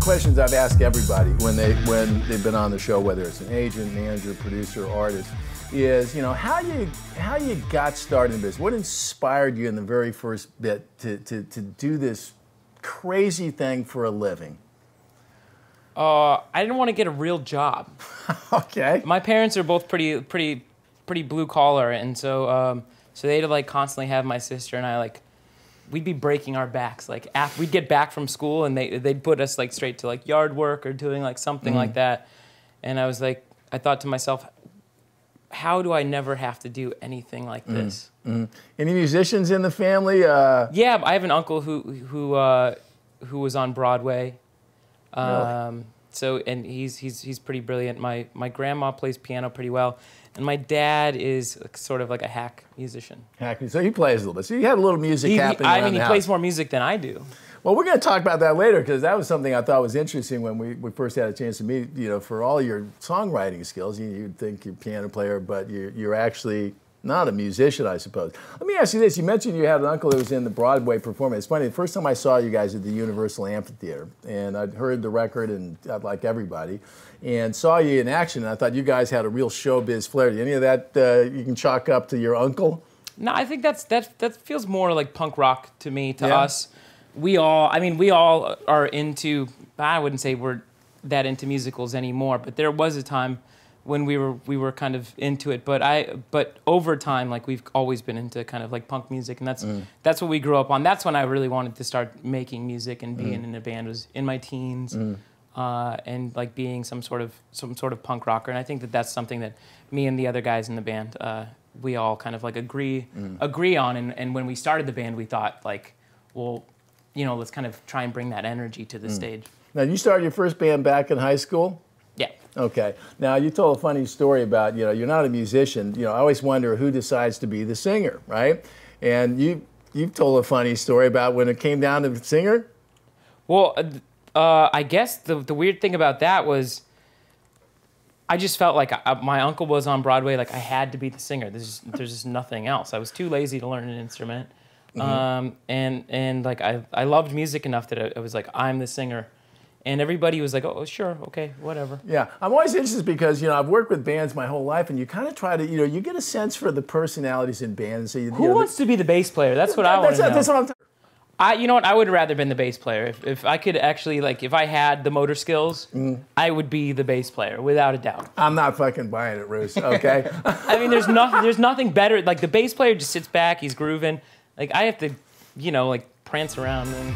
questions I've asked everybody when they've been on the show, whether it's an agent, manager, producer, artist, is, you know, how you got started in business. What inspired you in the very first bit to do this crazy thing for a living? I didn't want to get a real job. Okay. My parents are both pretty blue collar, and so they'd like constantly have my sister and I like. We'd be breaking our backs. Like after we'd get back from school, and they'd put us like straight to like yard work or doing like something like that. And I was like, I thought to myself, how do I never have to do anything like this? Any musicians in the family? Yeah, I have an uncle who was on Broadway. Really? So and he's pretty brilliant. My grandma plays piano pretty well. And my dad is sort of like a hack musician. So he plays a little bit. So you had a little music happening around the house. He plays more music than I do. Well, we're going to talk about that later, because that was something I thought was interesting when we first had a chance to meet. You know, for all your songwriting skills, you'd think you're a piano player, but you're actually not a musician, I suppose. Let me ask you this. You mentioned you had an uncle who was in the Broadway performance. It's funny, the first time I saw you guys at the Universal Amphitheater, and I'd heard the record, and like everybody, and saw you in action, and I thought you guys had a real showbiz flair. Any of that you can chalk up to your uncle? No, I think that feels more like punk rock to me, to us. We all are into, I wouldn't say we're that into musicals anymore, but there was a time when we were kind of into it, but over time, like we've always been into kind of like punk music, and that's what we grew up on. That's when I really wanted to start making music and being in a band. Was in my teens, and like being some sort of punk rocker. And I think that's something that me and the other guys in the band, we all kind of like agree on. And when we started the band, we thought like, well, you know, let's kind of try and bring that energy to the stage. Now, you started your first band back in high school? Yeah. Okay. Now, you told a funny story about, you know, you're not a musician. You know, I always wonder who decides to be the singer, right? And you've told a funny story about when it came down to the singer? Well, I guess the weird thing about that was I just felt like my uncle was on Broadway, like I had to be the singer. There's just nothing else. I was too lazy to learn an instrument. And like I loved music enough that I was like, I'm the singer. And everybody was like, oh, sure, okay, whatever. Yeah, I'm always interested because, you know, I've worked with bands my whole life, and you kind of try to, you know, you get a sense for the personalities in bands. So Who wants to be the bass player? That's what I want to know. That's what I'm talking. You know what? I would rather been the bass player. If I could actually, like, if I had the motor skills, I would be the bass player, without a doubt. I'm not fucking buying it, Ruess, okay? I mean, there's nothing better. Like, the bass player just sits back, he's grooving. Like, I have to, you know, like, prance around and...